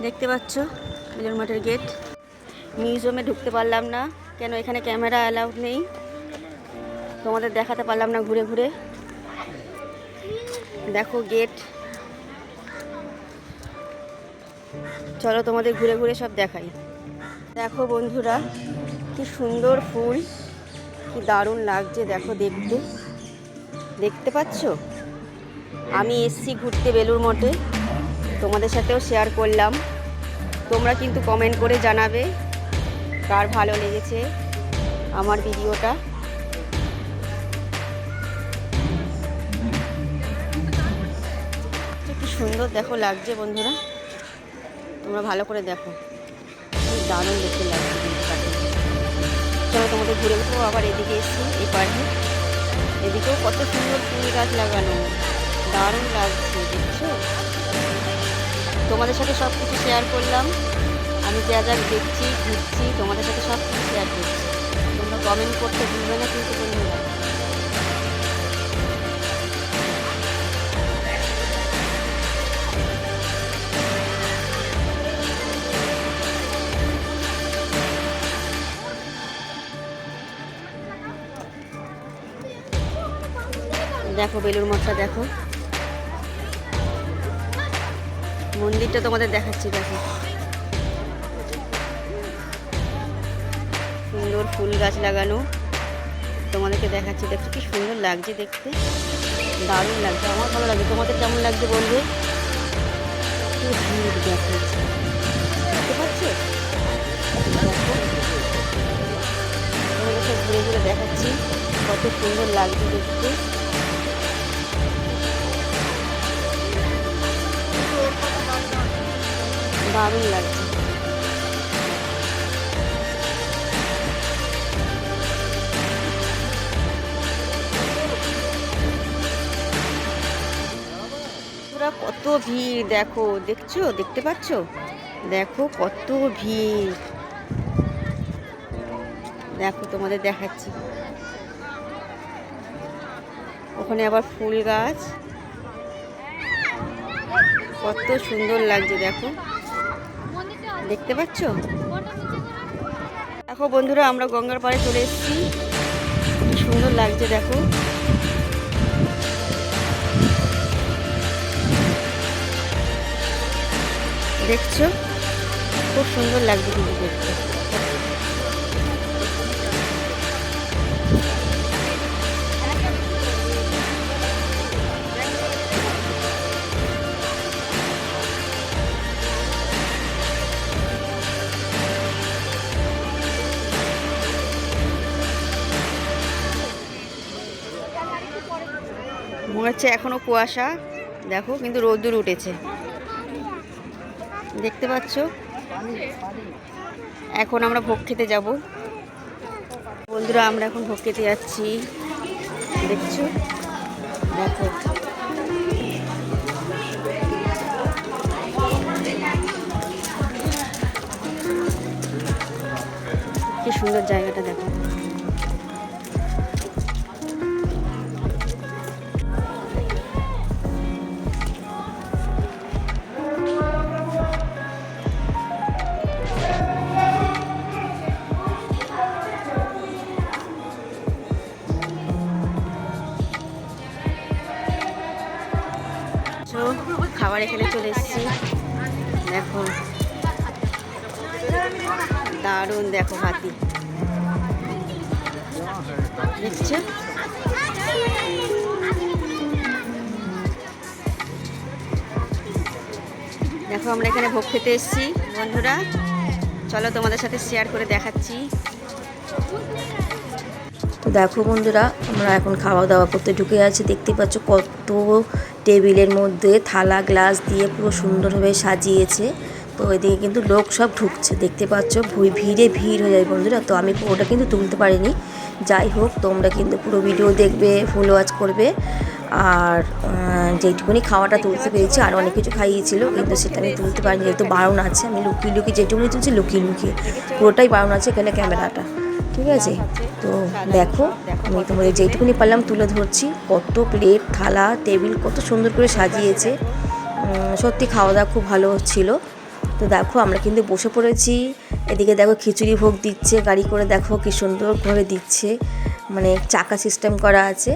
দেখতে পাচ্ছ বেলুড় মঠের গেট। মিউজিয়ামে ঢুকতে পারলাম না, কেন এখানে ক্যামেরা অ্যালাউড নেই, তোমাদের দেখাতে পারলাম না ঘুরে ঘুরে। দেখো গেট, চলো তোমাদের ঘুরে ঘুরে সব দেখাই। দেখো বন্ধুরা কি সুন্দর ফুল, কি দারুণ লাগছে দেখো দেখতে। দেখতে পাচ্ছ আমি এসছি ঘুরতে বেলুড় মঠে, তোমাদের সাথেও শেয়ার করলাম। তোমরা কিন্তু কমেন্ট করে জানাবে কার ভালো লেগেছে আমার ভিডিওটা। কি সুন্দর দেখো লাগছে বন্ধুরা, তোমরা ভালো করে দেখো, কি দারুণ দেখতে লাগছে। চলো তোমাদের ঘুরে ঘুরে আবার এদিকে এসছি, এই পার্কে এদিকেও কত সুন্দর ফুল গাছ লাগানো, দারুণ লাগছে দেখছো। তোমাদের সাথে সব কিছু শেয়ার করলাম, আমি যা যা দেখছি ঘুরছি তোমাদের সাথে সব কিছু শেয়ার করছি। তোমরা কমেন্ট করতে ভুলবে না কিন্তু বন্ধুরা। দেখো বেলুড় মঠটা দেখো, মন্দিরটা তোমাদের দেখাচ্ছি। দেখো সুন্দর ফুল গাছ লাগানো, তোমাদেরকে দেখাচ্ছি। দেখো কি সুন্দর লাগছে দেখতে, দারুণ লাগছে, আমার ভালো লাগছে। তোমাদের কেমন লাগছে বলবে। কি ভিড় দেখো, দেখতে পাচ্ছ। দেখো তোমাদের সব ঘুরে ঘুরে দেখাচ্ছি, কত সুন্দর লাগছে দেখতে। দারুণ লাগছে। পুরা কত ভিড় দেখো, দেখছো দেখতে পাচ্ছ, দেখো কত ভিড়। দেখো তোমাদের দেখাচ্ছি, ওখানে আবার ফুল গাছ, কত সুন্দর লাগছে দেখো, দেখতে পাচ্ছ। দেখো বন্ধুরা আমরা গঙ্গার পাড়ে চলে এসেছি, কি সুন্দর লাগছে দেখো। দেখছো খুব সুন্দর লাগছে কিন্তু দেখতে। মনে হচ্ছে এখনো কুয়াশা, দেখো কিন্তু রোদ্দুর উঠেছে, দেখতে পাচ্ছ। এখন আমরা ভোগ খেতে যাব বন্ধুরা, আমরা এখন ভোগ খেতে যাচ্ছি, দেখছো। দেখো কি সুন্দর জায়গাটা দেখো। খাবার এখানে চলে এসেছি, দেখো দারুণ, দেখো হাতি দেখছো। দেখো আমরা এখানে ভোগ খেতে এসেছি বন্ধুরা, চলো তোমাদের সাথে শেয়ার করে দেখাচ্ছি। তো দেখো বন্ধুরা আমরা এখন খাওয়া দাওয়া করতে ঢুকে আছি, দেখতে পাচ্ছ কত টেবিলের মধ্যে থালা গ্লাস দিয়ে পুরো সুন্দরভাবে সাজিয়েছে। তো এদিকে কিন্তু লোক সব ঢুকছে, দেখতে পাচ্ছ ভিড়ে ভিড় হয়ে যায় বন্ধুরা। তো আমি পুরোটা কিন্তু তুলতে পারিনি, যাই হোক তোমরা কিন্তু পুরো ভিডিও দেখবে, ফুল ওয়াচ করবে। আর যেটুকুনি খাওয়াটা তুলতে পেরেছি, আর অনেক কিছু খাইয়েছিল কিন্তু সেটা আমি তুলতে পারিনি, যেহেতু বারণ আছে। আমি লুকিয়ে লুকিয়ে যেটুকুনি তুলছি লুকিয়ে লুকিয়ে, পুরোটাই বারণ আছে এখানে ক্যামেরাটা, ঠিক আছে। তো দেখো আমি তোমাদের যেইটুকুনি পারলাম তুলে ধরছি, কত প্লেট থালা টেবিল কত সুন্দর করে সাজিয়েছে। সত্যি খাওয়া দাওয়া খুব ভালো হচ্ছিল। তো দেখো আমরা কিন্তু বসে পড়েছি। এদিকে দেখো খিচুড়ি ভোগ দিচ্ছে গাড়ি করে, দেখো কি সুন্দর করে দিচ্ছে, মানে চাকা সিস্টেম করা আছে।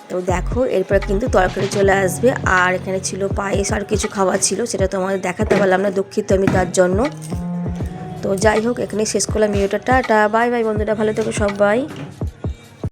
তো দেখো এরপর কিন্তু তরকারি চলে আসবে, আর এখানে ছিল পায়েস আর কিছু খাওয়া ছিল, সেটা তোমাদের দেখাতে পারলাম না, দুঃখিত আমি তার জন্য। তো যাই হোক, এখানে শেষ করলাম ভিডিওটা। টাটা, বাই বাই বন্ধুরা, ভালো থেকো সবাই।